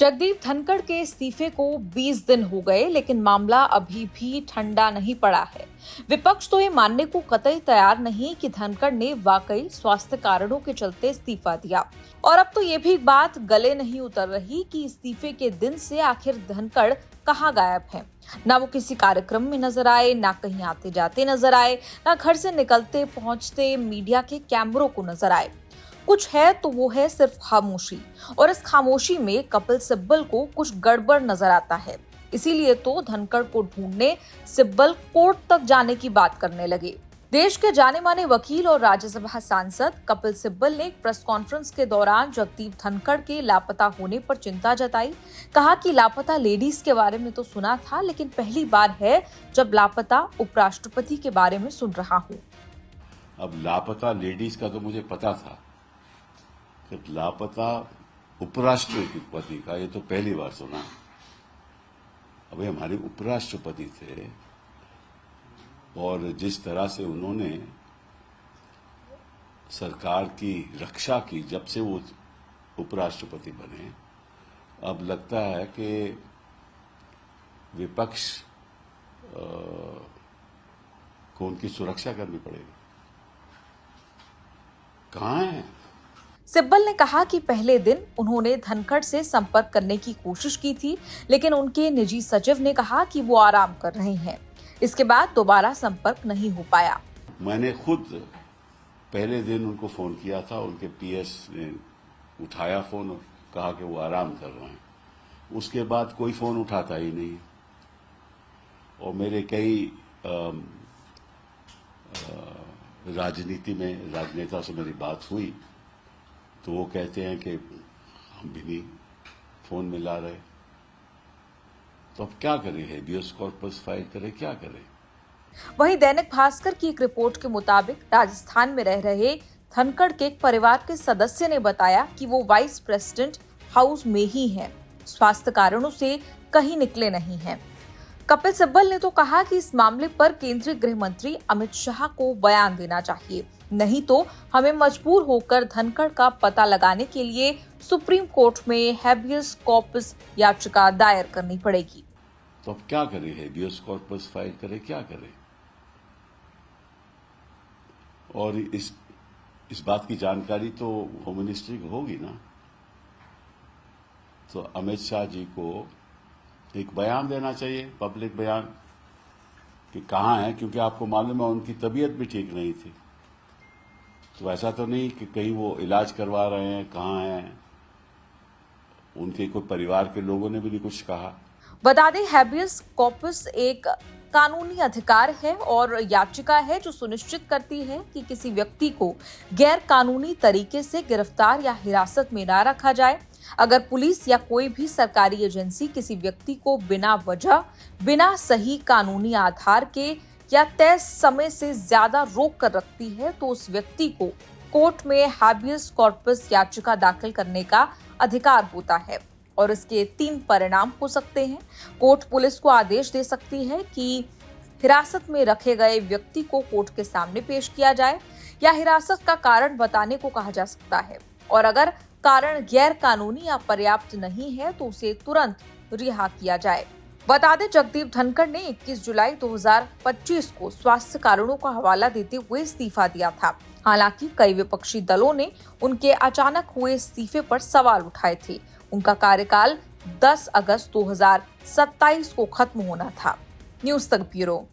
जगदीप धनखड़ के इस्तीफे को 20 दिन हो गए, लेकिन मामला अभी भी ठंडा नहीं पड़ा है। विपक्ष तो ये मानने को कतई तैयार नहीं कि धनखड़ ने वाकई स्वास्थ्य कारणों के चलते इस्तीफा दिया। और अब तो ये भी बात गले नहीं उतर रही कि इस्तीफे के दिन से आखिर धनखड़ कहाँ गायब हैं। ना वो किसी कार्यक्रम में नजर आए, ना कहीं आते जाते नजर आए, ना घर से निकलते पहुंचते मीडिया के कैमरों को नजर आए। कुछ है तो वो है सिर्फ खामोशी, और इस खामोशी में कपिल सिब्बल को कुछ गड़बड़ नजर आता है। इसीलिए तो धनखड़ को ढूंढने सिब्बल कोर्ट तक जाने की बात करने लगे। देश के जाने माने वकील और राज्यसभा सांसद कपिल सिब्बल ने एक प्रेस कॉन्फ्रेंस के दौरान जगदीप धनखड़ के लापता होने पर चिंता जताई। कहा कि लापता लेडीज के बारे में तो सुना था, लेकिन पहली बार है जब लापता उपराष्ट्रपति के बारे में सुन रहा हूँ। अब लापता लेडीज का तो मुझे पता था, लापता उपराष्ट्रपति का ये तो पहली बार सुना। अभी हमारे उपराष्ट्रपति थे और जिस तरह से उन्होंने सरकार की रक्षा की जब से वो उपराष्ट्रपति बने, अब लगता है कि विपक्ष को उनकी सुरक्षा करनी पड़ेगी। कहाँ है? सिब्बल ने कहा कि पहले दिन उन्होंने धनखड़ से संपर्क करने की कोशिश की थी, लेकिन उनके निजी सचिव ने कहा कि वो आराम कर रहे हैं। इसके बाद दोबारा संपर्क नहीं हो पाया। मैंने खुद पहले दिन उनको फोन किया था, उनके पीएस ने उठाया फोन और कहा कि वो आराम कर रहे हैं। उसके बाद कोई फोन उठाता ही नहीं। और मेरे कई राजनीति में राजनेता से मेरी बात हुई तो वो कहते हैं कि हम भी नहीं फोन मिला रहे। तो अब क्या करें? हेबियस कॉर्पस फाइल करें, क्या करें? वहीं दैनिक भास्कर की एक रिपोर्ट के मुताबिक राजस्थान में रह रहे धनखड़ के एक परिवार के सदस्य ने बताया कि वो वाइस प्रेसिडेंट हाउस में ही हैं। स्वास्थ्य कारणों से कहीं निकले नहीं हैं। कपिल सिब्बल ने तो कहा कि इस मामले पर केंद्रीय गृह मंत्री अमित शाह को बयान देना चाहिए, नहीं तो हमें मजबूर होकर धनखड़ का पता लगाने के लिए सुप्रीम कोर्ट में हेबियस कॉर्पस याचिका दायर करनी पड़ेगी। तो अब क्या करें? हेबियस कॉर्पस फाइल करें, क्या करें? और इस बात की जानकारी तो होम मिनिस्ट्री को होगी ना। तो अमित शाह जी को एक बयान देना चाहिए, पब्लिक बयान, कि कहाँ है, क्योंकि आपको मालूम है उनकी तबीयत भी ठीक नहीं थी। तो ऐसा तो नहीं कि कहीं वो इलाज करवा रहे हैं, कहाँ हैं, उनके कोई परिवार के लोगों ने भी नहीं कुछ कहा। बता दें, हेबियस कॉर्पस एक कानूनी अधिकार है और याचिका है जो सुनिश्चित करती है कि किसी व्यक्ति को गैर कानूनी तरीके से गिरफ्तार या हिरासत में न रखा जाए। अगर पुलिस या कोई भी सरकारी एजेंसी किसी व्यक्ति को बिना वजह, बिना सही कानूनी आधार के या तय समय से ज्यादा रोक कर रखती है, तो उस व्यक्ति को कोर्ट में हैबियस कॉर्पस याचिका दाखिल करने का अधिकार होता है। और इसके 3 परिणाम हो सकते हैं। कोर्ट पुलिस को आदेश दे सकती है कि हिरासत में रखे गए व्यक्ति को कोर्ट के सामने पेश किया जाए, या हिरासत का कारण बताने को कहा जा सकता है। और अगर कारण गैर कानूनी या पर्याप्त नहीं है तो उसे तुरंत रिहा किया जाए। बता दें, जगदीप धनखड़ ने 21 जुलाई 2025 को स्वास्थ्य कारणों का हवाला देते हुए इस्तीफा दिया था। हालांकि कई विपक्षी दलों ने उनके अचानक हुए इस्तीफे पर सवाल उठाए थे। उनका कार्यकाल 10 अगस्त 2027 को खत्म होना था। न्यूज़ तक ब्यूरो।